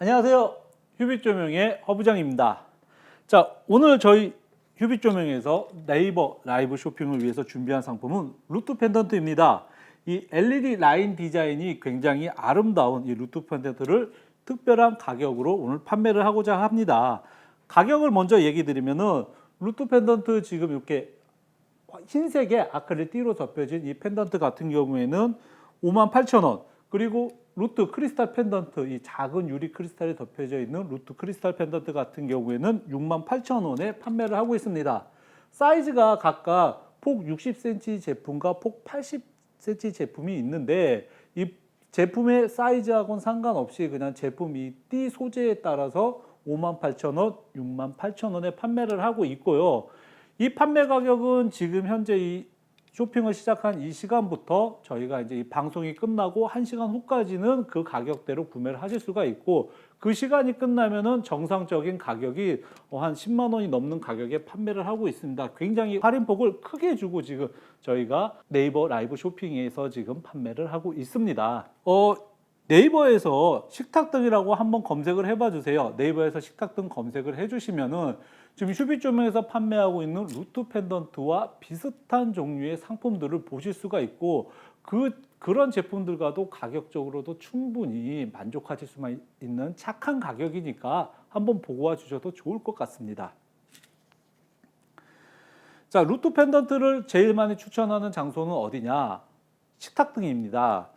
안녕하세요. 휴빛조명의 허부장입니다. 자, 오늘 저희 휴빛조명에서 네이버 라이브 쇼핑을 위해서 준비한 상품은 루트 펜던트입니다. 이 LED 라인 디자인이 굉장히 아름다운 이 루트 펜던트를 특별한 가격으로 오늘 판매를 하고자 합니다. 가격을 먼저 얘기 드리면은 루트 펜던트 지금 이렇게 흰색의 아크릴 띠로 덮여진 이 펜던트 같은 경우에는 58,000원, 그리고 루트 크리스탈 펜던트, 이 작은 유리 크리스탈이 덮여져 있는 루트 크리스탈 펜던트 같은 경우에는 68,000원에 판매를 하고 있습니다. 사이즈가 각각 폭 60cm 제품과 폭 80cm 제품이 있는데, 이 제품의 사이즈하고는 상관없이 그냥 제품 이 띠 소재에 따라서 58,000원, 68,000원에 판매를 하고 있고요. 이 판매 가격은 지금 현재 이 쇼핑을 시작한 이 시간부터 저희가 이제 이 방송이 끝나고 1시간 후까지는 그 가격대로 구매를 하실 수가 있고, 그 시간이 끝나면은 정상적인 가격이 한 10만 원이 넘는 가격에 판매를 하고 있습니다. 굉장히 할인폭을 크게 주고 지금 저희가 네이버 라이브 쇼핑에서 지금 판매를 하고 있습니다. 네이버에서 식탁등이라고 한번 검색을 해봐 주세요. 네이버에서 식탁등 검색을 해주시면은 지금 휴빛조명에서 판매하고 있는 루트 펜던트와 비슷한 종류의 상품들을 보실 수가 있고, 그런 제품들과도 가격적으로도 충분히 만족하실 수만 있는 착한 가격이니까 한번 보고 와 주셔도 좋을 것 같습니다. 자, 루트 펜던트를 제일 많이 추천하는 장소는 어디냐? 식탁등입니다.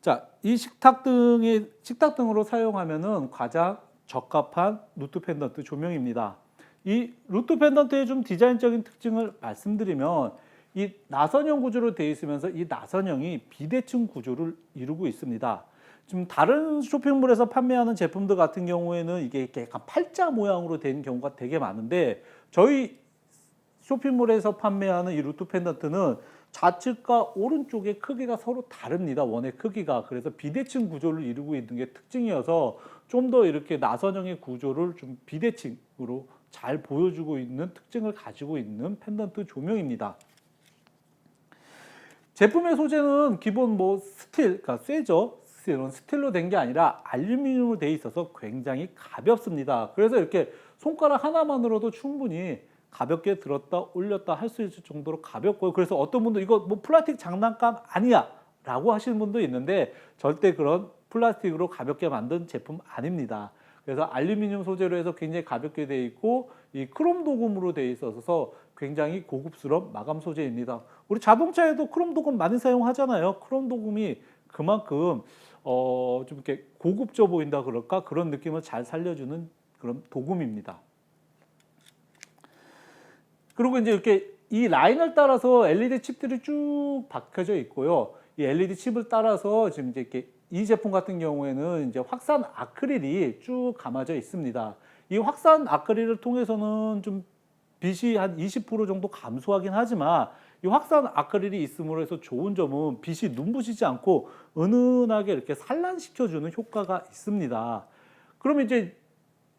자, 이 식탁등으로 사용하면은 가장 적합한 루트 펜던트 조명입니다. 이 루트 펜던트의 좀 디자인적인 특징을 말씀드리면, 이 나선형 구조로 되어 있으면서 이 나선형이 비대칭 구조를 이루고 있습니다. 지금 다른 쇼핑몰에서 판매하는 제품들 같은 경우에는 이게 이렇게 약간 팔자 모양으로 된 경우가 되게 많은데, 저희 쇼핑몰에서 판매하는 이 루트 펜던트는 좌측과 오른쪽의 크기가 서로 다릅니다. 원의 크기가. 그래서 비대칭 구조를 이루고 있는 게 특징이어서 좀 더 이렇게 나선형의 구조를 좀 비대칭으로 잘 보여주고 있는 특징을 가지고 있는 펜던트 조명입니다. 제품의 소재는 기본 스틸, 그러니까 쇠죠. 스틸로 된 게 아니라 알루미늄으로 되어 있어서 굉장히 가볍습니다. 그래서 이렇게 손가락 하나만으로도 충분히 가볍게 들었다 올렸다 할 수 있을 정도로 가볍고요. 그래서 어떤 분도 이거 플라스틱 장난감 아니야 라고 하시는 분도 있는데, 절대 그런 플라스틱으로 가볍게 만든 제품 아닙니다. 그래서 알루미늄 소재로 해서 굉장히 가볍게 되어 있고, 이 크롬 도금으로 되어 있어서 굉장히 고급스러운 마감 소재입니다. 우리 자동차에도 크롬 도금 많이 사용하잖아요. 크롬 도금이 그만큼 좀 이렇게 고급져 보인다 그럴까, 그런 느낌을 잘 살려주는 그런 도금입니다. 그리고 이제 이렇게 이 라인을 따라서 LED 칩들이 쭉 박혀져 있고요. 이 LED 칩을 따라서 지금 이제 이렇게 이 제품 같은 경우에는 이제 확산 아크릴이 쭉 감아져 있습니다. 이 확산 아크릴을 통해서는 좀 빛이 한 20% 정도 감소하긴 하지만, 이 확산 아크릴이 있음으로 해서 좋은 점은 빛이 눈부시지 않고 은은하게 이렇게 산란시켜주는 효과가 있습니다. 그러면 이제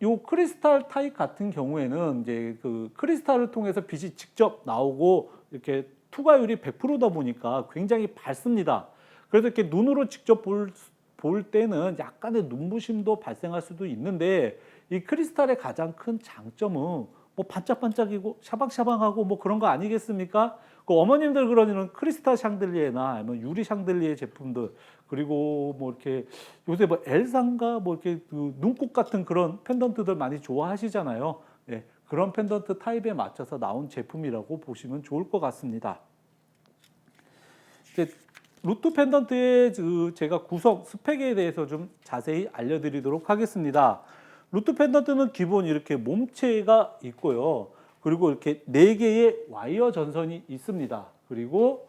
요 크리스탈 타입 같은 경우에는 이제 그 크리스탈을 통해서 빛이 직접 나오고 이렇게 투과율이 100%다 보니까 굉장히 밝습니다. 그래서 이렇게 눈으로 직접 볼 때는 약간의 눈부심도 발생할 수도 있는데, 이 크리스탈의 가장 큰 장점은 반짝반짝이고 샤방샤방하고 그런 거 아니겠습니까? 그 어머님들 그러는 크리스탈 샹들리에나 아니면 유리 샹들리에 제품들, 그리고 이렇게 요새 엘사인가 이렇게 그 눈꽃 같은 그런 펜던트들 많이 좋아하시잖아요. 네, 그런 펜던트 타입에 맞춰서 나온 제품이라고 보시면 좋을 것 같습니다. 루트 펜던트의 제가 구성 스펙에 대해서 좀 자세히 알려드리도록 하겠습니다. 루트 펜던트는 기본 이렇게 몸체가 있고요. 그리고 이렇게 4개의 와이어 전선이 있습니다. 그리고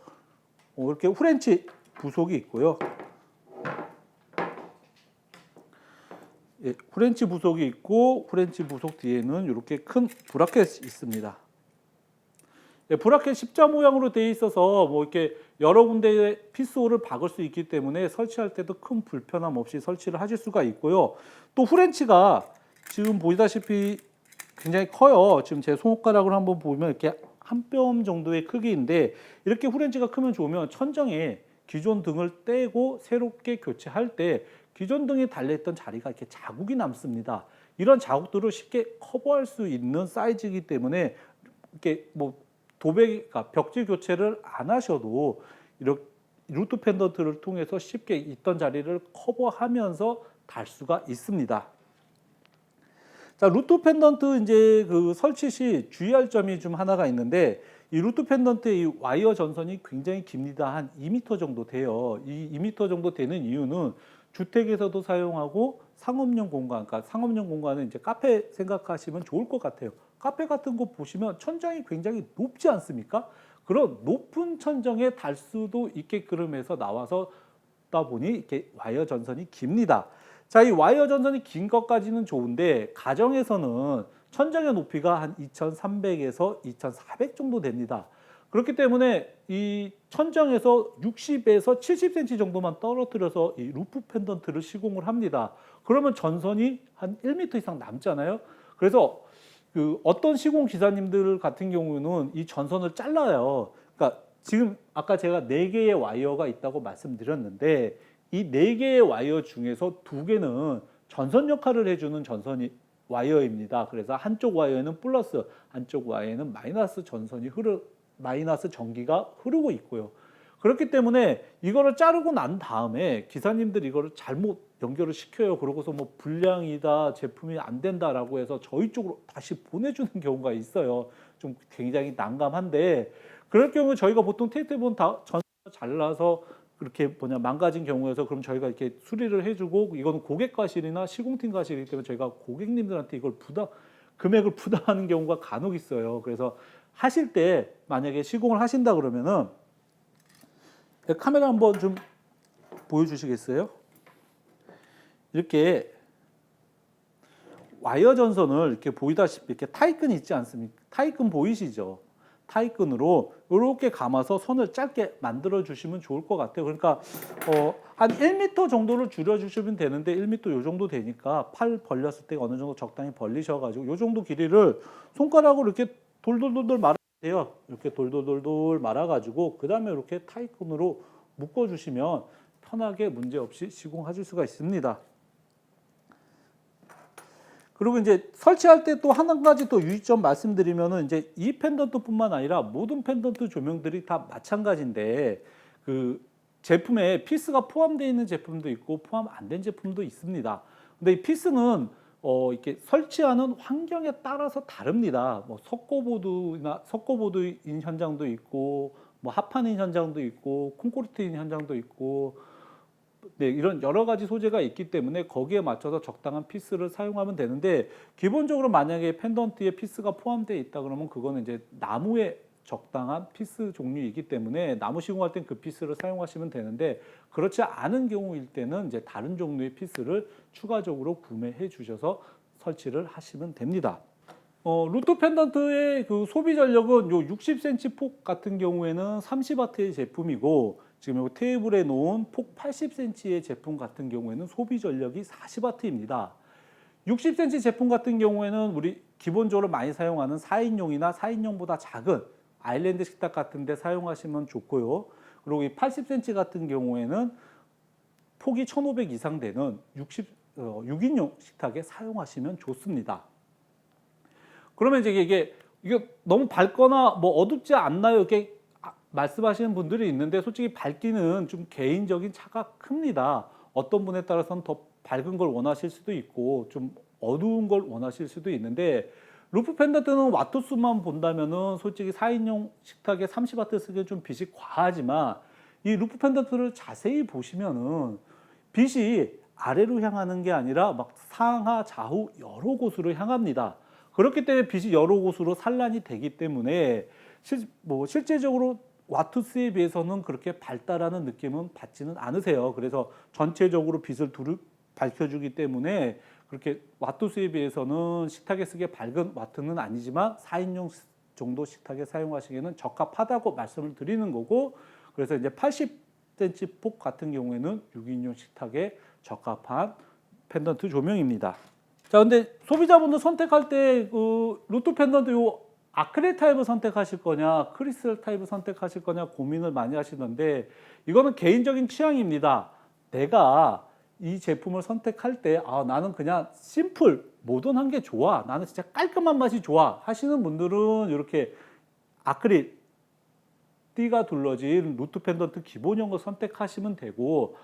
이렇게 후렌치 부속이 있고요. 예, 후렌치 부속이 있고, 후렌치 부속 뒤에는 이렇게 큰 브라켓이 있습니다. 예, 브라켓 십자 모양으로 되어 있어서 이렇게 여러 군데에 피스홀을 박을 수 있기 때문에 설치할 때도 큰 불편함 없이 설치를 하실 수가 있고요. 또 후렌치가 지금 보시다시피 굉장히 커요. 지금 제 손가락으로 한번 보면 이렇게 한 뼘 정도의 크기인데, 이렇게 후렌치가 크면 좋으면 천정에 기존 등을 떼고 새롭게 교체할 때 기존 등이 달려있던 자리가 이렇게 자국이 남습니다. 이런 자국들을 쉽게 커버할 수 있는 사이즈이기 때문에 이렇게 뭐 그러니까 벽지 교체를 안 하셔도 이렇게 루트 펜던트를 통해서 쉽게 있던 자리를 커버하면서 달 수가 있습니다. 자, 루트 펜던트 이제 그 설치 시 주의할 점이 좀 하나가 있는데, 이 루트 펜던트의 이 와이어 전선이 굉장히 깁니다. 한 2m 정도 돼요. 이 2m 정도 되는 이유는 주택에서도 사용하고 상업용 공간, 그러니까 상업용 공간은 이제 카페 생각하시면 좋을 것 같아요. 카페 같은 거 보시면 천장이 굉장히 높지 않습니까? 그런 높은 천정에 달 수도 있게끔 해서 나와서 다 보니 이렇게 와이어 전선이 깁니다. 자, 이 와이어 전선이 긴 것까지는 좋은데 가정에서는 천정의 높이가 한 2300에서 2400 정도 됩니다. 그렇기 때문에 이 천정에서 60에서 70cm 정도만 떨어뜨려서 이 루프 펜던트를 시공을 합니다. 그러면 전선이 한 1m 이상 남잖아요. 그래서 그 어떤 시공 기사님들 같은 경우는 이 전선을 잘라요. 그러니까 지금 아까 제가 4개의 와이어가 있다고 말씀드렸는데, 이 4개의 와이어 중에서 2개는 전선 역할을 해주는 전선이 와이어입니다. 그래서 한쪽 와이어는 플러스, 한쪽 와이어는 마이너스 전기가 흐르고 있고요. 그렇기 때문에 이거를 자르고 난 다음에 기사님들이 이거를 잘못 연결을 시켜요. 그러고서 뭐 불량이다, 제품이 안 된다라고 해서 저희 쪽으로 다시 보내주는 경우가 있어요. 좀 굉장히 난감한데, 그럴 경우 저희가 보통 테이프본 다 전선 잘라서 그렇게 망가진 경우에서 그럼 저희가 이렇게 수리를 해주고, 이거는 고객 과실이나 시공팀 과실이기 때문에 저희가 고객님들한테 이걸 금액을 부담하는 경우가 간혹 있어요. 그래서 하실 때 만약에 시공을 하신다 그러면은 카메라 한번 좀 보여주시겠어요? 이렇게 와이어 전선을 이렇게 보이다시피 이렇게 타이끈 있지 않습니까? 타이끈 보이시죠? 타이끈으로 이렇게 감아서 선을 짧게 만들어 주시면 좋을 것 같아요. 그러니까 한 1m 정도를 줄여 주시면 되는데 1m 요 정도 되니까 팔 벌렸을 때 어느 정도 적당히 벌리셔가지고 요 정도 길이를 손가락으로 이렇게 돌돌돌돌 말아야 돼요. 이렇게 돌돌돌돌 말아가지고 그 다음에 이렇게 타이끈으로 묶어주시면 편하게 문제없이 시공하실 수가 있습니다. 그리고 이제 설치할 때 또 한 가지 또 유의점 말씀드리면은, 이제 이 펜던트뿐만 아니라 모든 펜던트 조명들이 다 마찬가지인데, 그 제품에 피스가 포함되어 있는 제품도 있고 포함 안 된 제품도 있습니다. 근데 이 피스는 이렇게 설치하는 환경에 따라서 다릅니다. 뭐 석고보드인 현장도 있고, 뭐 합판인 현장도 있고, 콘크리트인 현장도 있고, 네, 이런 여러 가지 소재가 있기 때문에 거기에 맞춰서 적당한 피스를 사용하면 되는데, 기본적으로 만약에 펜던트에 피스가 포함되어 있다 그러면 그거는 이제 나무의 적당한 피스 종류이기 때문에 나무 시공할 땐 그 피스를 사용하시면 되는데, 그렇지 않은 경우일 때는 이제 다른 종류의 피스를 추가적으로 구매해 주셔서 설치를 하시면 됩니다. 루트 펜던트의 그 소비 전력은 요 60cm 폭 같은 경우에는 30W의 제품이고, 지금 이 테이블에 놓은 폭 80cm의 제품 같은 경우에는 소비 전력이 40W입니다. 60cm 제품 같은 경우에는 우리 기본적으로 많이 사용하는 4인용이나 4인용보다 작은 아일랜드 식탁 같은 데 사용하시면 좋고요. 그리고 이 80cm 같은 경우에는 폭이 1500 이상 되는 6인용 식탁에 사용하시면 좋습니다. 그러면 이제 이게 너무 밝거나 뭐 어둡지 않나요? 이렇게 말씀하시는 분들이 있는데, 솔직히 밝기는 좀 개인적인 차가 큽니다. 어떤 분에 따라서는 더 밝은 걸 원하실 수도 있고 좀 어두운 걸 원하실 수도 있는데, 루프 펜던트는 와트 수만 본다면은 솔직히 4인용 식탁에 30W 쓰기엔 좀 빛이 과하지만, 이 루프 펜던트를 자세히 보시면은 빛이 아래로 향하는 게 아니라 막 상하 좌우 여러 곳으로 향합니다. 그렇기 때문에 빛이 여러 곳으로 산란이 되기 때문에 실제적으로 와트수에 비해서는 그렇게 밝다라는 느낌은 받지는 않으세요. 그래서 전체적으로 빛을 밝혀주기 때문에 그렇게 와트수에 비해서는 식탁에 쓰기에 밝은 와트는 아니지만 4인용 정도 식탁에 사용하시기에는 적합하다고 말씀을 드리는 거고, 그래서 이제 80cm 폭 같은 경우에는 6인용 식탁에 적합한 펜던트 조명입니다. 자, 근데 소비자분들 선택할 때 그 루트 펜던트 요 아크릴 타입을 선택하실 거냐, 크리스탈 타입을 선택하실 거냐 고민을 많이 하시던데 이거는 개인적인 취향입니다. 내가 이 제품을 선택할 때 나는 그냥 심플, 모던한 게 좋아. 나는 진짜 깔끔한 맛이 좋아. 하시는 분들은 이렇게 아크릴 띠가 둘러진 루트 펜던트 기본형 거 선택하시면 되고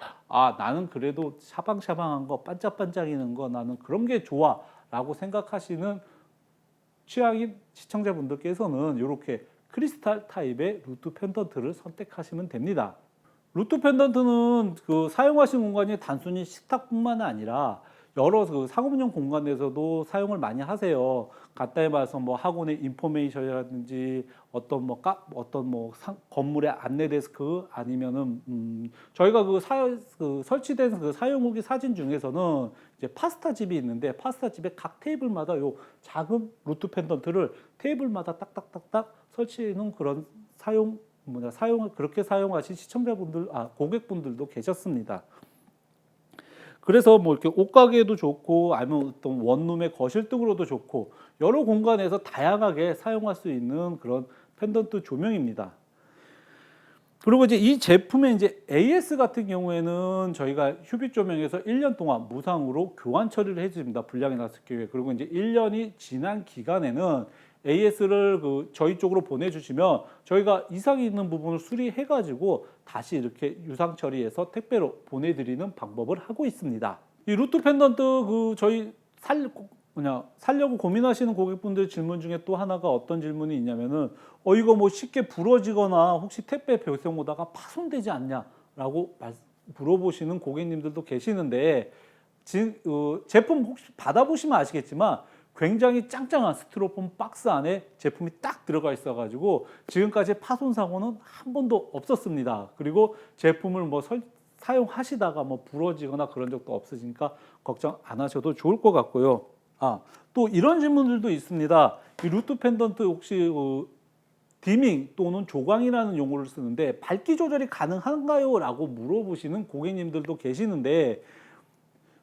나는 그래도 샤방샤방한 거 반짝반짝이는 거 나는 그런 게 좋아 라고 생각하시는 취향인 시청자분들께서는 이렇게 크리스탈 타입의 루트 펜던트를 선택하시면 됩니다. 루트 펜던트는 그 사용하신 공간이 단순히 식탁뿐만 아니라 여러 그 상업용 공간에서도 사용을 많이 하세요. 간단히 말해서 뭐 학원의 인포메이션이라든지 어떤 건물의 안내 데스크 아니면은 저희가 그 설치된 그 사용 후기 사진 중에서는 이제 파스타 집이 있는데 파스타 집의 각 테이블마다 요 작은 루트 펜던트를 테이블마다 딱딱딱딱 설치해 놓은 그런 사용을 그렇게 사용하신 시청자분들, 고객분들도 계셨습니다. 그래서 뭐 이렇게 옷가게도 좋고 아니면 어떤 원룸의 거실 등으로도 좋고 여러 공간에서 다양하게 사용할 수 있는 그런 펜던트 조명입니다. 그리고 이제 이 제품의 이제 AS 같은 경우에는 저희가 휴빛 조명에서 1년 동안 무상으로 교환 처리를 해줍니다. 불량이 났을 경우에. 그리고 이제 1년이 지난 기간에는 AS를 저희 쪽으로 보내주시면 저희가 이상이 있는 부분을 수리해가지고 다시 이렇게 유상 처리해서 택배로 보내드리는 방법을 하고 있습니다. 이 루트 펜던트 저희 살려고 고민하시는 고객분들 질문 중에 또 하나가 어떤 질문이 있냐면은 이거 뭐 쉽게 부러지거나 혹시 택배 배송 오다가 파손되지 않냐라고 물어보시는 고객님들도 계시는데 제품 혹시 받아보시면 아시겠지만 굉장히 짱짱한 스티로폼 박스 안에 제품이 딱 들어가 있어 가지고 지금까지 파손 사고는 한 번도 없었습니다. 그리고 제품을 사용하시다가 부러지거나 그런 적도 없으니까 걱정 안 하셔도 좋을 것 같고요. 또 이런 질문들도 있습니다. 이 루트 펜던트 혹시 디밍 또는 조광이라는 용어를 쓰는데 밝기 조절이 가능한가요? 라고 물어보시는 고객님들도 계시는데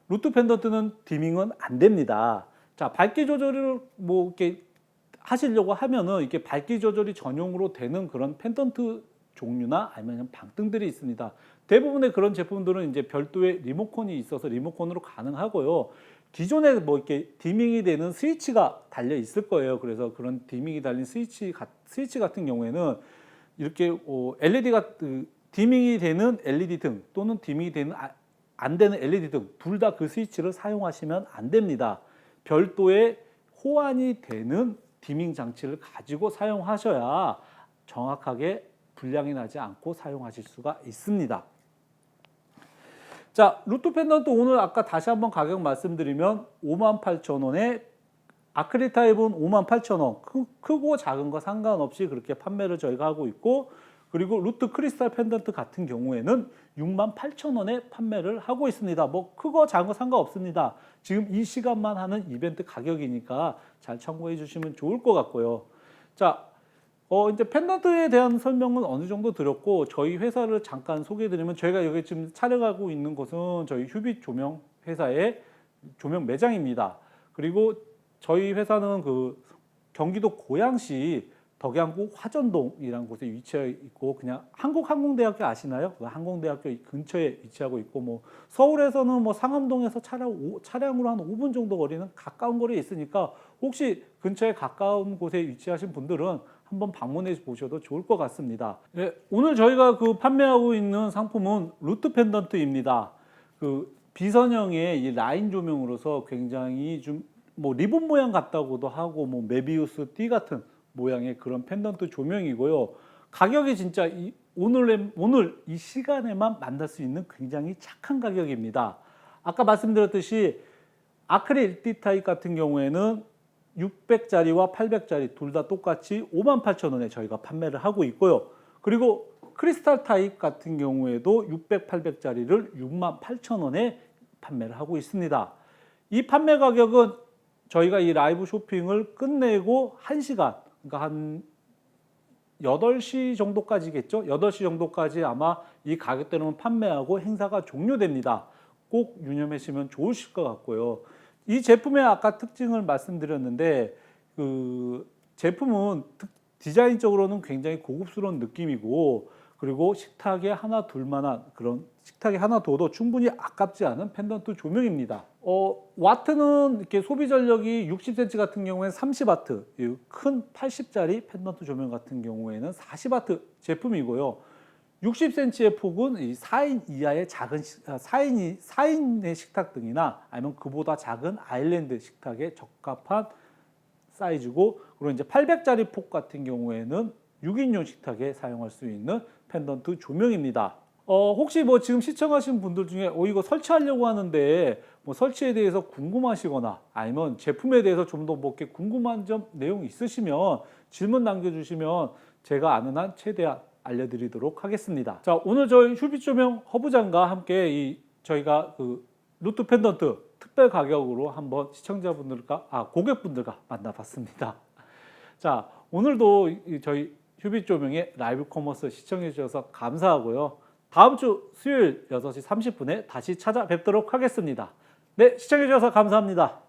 루트 펜던트는 디밍은 안 됩니다. 자, 밝기 조절을 이렇게 하시려고 하면은 이렇게 밝기 조절이 전용으로 되는 그런 펜던트 종류나 아니면 방등들이 있습니다. 대부분의 그런 제품들은 이제 별도의 리모컨이 있어서 리모컨으로 가능하고요. 기존에 이렇게 디밍이 되는 스위치가 달려 있을 거예요. 그래서 그런 디밍이 달린 스위치 같은 경우에는 이렇게 디밍이 되는 LED 등 또는 디밍이 되는 안 되는 LED 등 둘 다 그 스위치를 사용하시면 안 됩니다. 별도의 호환이 되는 디밍 장치를 가지고 사용하셔야 정확하게 불량이 나지 않고 사용하실 수가 있습니다. 자, 루트 펜던트 오늘 아까 다시 한번 가격 말씀드리면 58,000원에 아크릴 타입은 58,000원 크고 작은 거 상관없이 그렇게 판매를 저희가 하고 있고 그리고 루트 크리스탈 펜던트 같은 경우에는 68,000원에 판매를 하고 있습니다. 크고 작은 거 상관없습니다. 지금 이 시간만 하는 이벤트 가격이니까 잘 참고해 주시면 좋을 것 같고요. 자, 이제 펜던트에 대한 설명은 어느 정도 드렸고 저희 회사를 잠깐 소개해 드리면 저희가 여기 지금 촬영하고 있는 곳은 저희 휴빛 조명 회사의 조명 매장입니다. 그리고 저희 회사는 경기도 고양시 덕양구 화전동이라는 곳에 위치해 있고 그냥 한국항공대학교 아시나요? 그 항공대학교 근처에 위치하고 있고 서울에서는 상암동에서 차량으로 한 5분 정도 거리는 가까운 거리에 있으니까 혹시 근처에 가까운 곳에 위치하신 분들은 한번 방문해 보셔도 좋을 것 같습니다. 네, 오늘 저희가 판매하고 있는 상품은 루트 펜던트입니다. 비선형의 이 라인 조명으로서 굉장히 좀 리본 모양 같다고도 하고 메비우스 띠 같은 모양의 그런 펜던트 조명이고요. 가격이 진짜 오늘 이 시간에만 만날 수 있는 굉장히 착한 가격입니다. 아까 말씀드렸듯이 아크릴 띠 타입 같은 경우에는 600짜리와 800짜리 둘 다 똑같이 58,000원에 저희가 판매를 하고 있고요. 그리고 크리스탈 타입 같은 경우에도 600, 800짜리를 68,000원에 판매를 하고 있습니다. 이 판매 가격은 저희가 이 라이브 쇼핑을 끝내고 1시간 그러니까 한 8시 정도까지겠죠? 8시 정도까지 아마 이 가격대로는 판매하고 행사가 종료됩니다. 꼭 유념하시면 좋으실 것 같고요. 이 제품의 아까 특징을 말씀드렸는데 제품은 디자인적으로는 굉장히 고급스러운 느낌이고, 그리고 식탁에 하나 둘만한 그런, 식탁에 하나 둬도 충분히 아깝지 않은 펜던트 조명입니다. 와트는 이렇게 소비 전력이 60cm 같은 경우에는 30와트, 큰 80짜리 펜던트 조명 같은 경우에는 40와트 제품이고요. 60cm의 폭은 이 4인 이하의 작은 4인의 식탁 등이나 아니면 그보다 작은 아일랜드 식탁에 적합한 사이즈고, 그리고 이제 800짜리 폭 같은 경우에는 6인용 식탁에 사용할 수 있는 펜던트 조명입니다. 혹시 뭐 지금 시청하신 분들 중에 이거 설치하려고 하는데 뭐 설치에 대해서 궁금하시거나 아니면 제품에 대해서 좀 더 뭐 이렇게 궁금한 점 내용 있으시면 질문 남겨주시면 제가 아는 한 최대한 알려드리도록 하겠습니다. 자, 오늘 저희 휴비 조명 허브장과 함께 저희가 그 루트 펜던트 특별 가격으로 한번 시청자분들과 고객분들과 만나봤습니다. 자, 오늘도 저희 휴비 조명의 라이브 커머스 시청해 주셔서 감사하고요. 다음 주 수요일 6시 30분에 다시 찾아뵙도록 하겠습니다. 네, 시청해 주셔서 감사합니다.